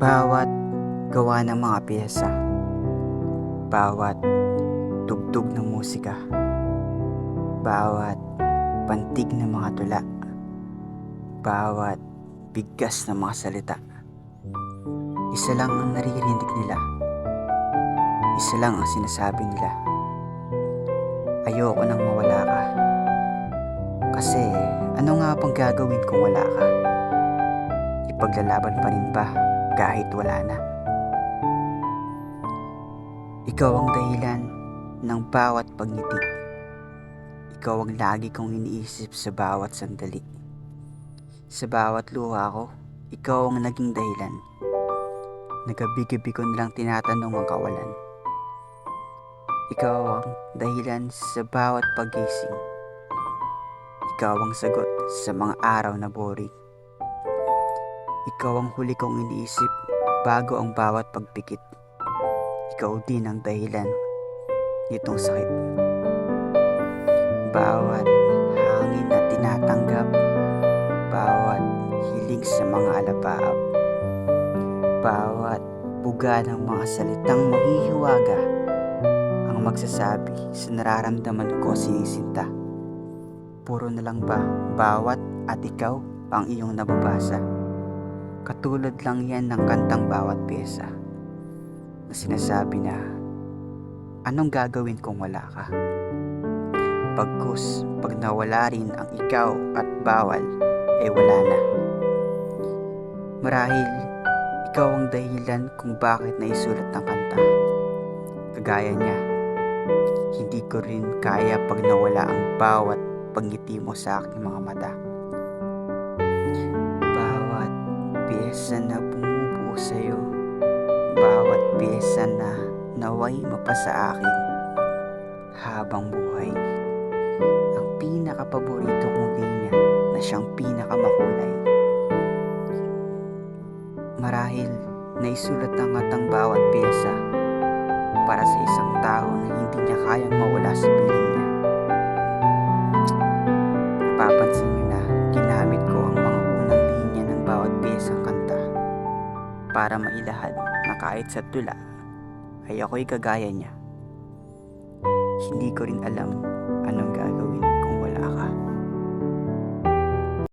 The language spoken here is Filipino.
Bawat gawa ng mga piyesa, bawat tugtog ng musika, bawat pantig ng mga tula, bawat bigkas ng mga salita, isa lang ang naririnig nila, isa lang ang sinasabi nila: ayoko nang mawala ka. Kasi ano nga bang gagawin kung wala ka? Ipaglalaban pa rin ba kahit wala na? Ikaw ang dahilan ng bawat pagngiti. Ikaw ang lagi kong iniisip sa bawat sandali. Sa bawat luha ko, ikaw ang naging dahilan. Nagabi-gabi ko nilang tinatanong ang kawalan. Ikaw ang dahilan sa bawat paggising. Ikaw ang sagot sa mga araw na boring. Ikaw ang huli kong iniisip bago ang bawat pagpikit. Ikaw din ang dahilan nitong sakit. Bawat hangin na tinatanggap, bawat hiling sa mga alapaap, bawat buga ng mga salitang mahihiwaga ang magsasabi sa nararamdaman ko sinisinta. Puro na lang ba bawat at ikaw ang iyong nababasa? Katulad lang yan ng kantang bawat pyesa na sinasabi na anong gagawin kung wala ka? Pagkus pag nawala rin ang ikaw at bawal ay wala na. Marahil ikaw ang dahilan kung bakit naisulat ng kanta. Kagaya niya, hindi ko rin kaya pag nawala ang bawat pagngiti mo sa aking mga mata. Bawat pyesa na bumubuo sa'yo, bawat pyesa na naway mapasa akin habang buhay. Ang pinakapaborito kong linya na siyang pinakamakulay. Marahil naisulat ng katang bawat pyesa para sa isang tao na hindi niya kayang mawala sa piling niya. Napapansin niyo na ginamit ko ang mga unang linya ng bawat pyesang kanta para mailahad na kahit sa tula ay ako'y kagaya niya. Hindi ko rin alam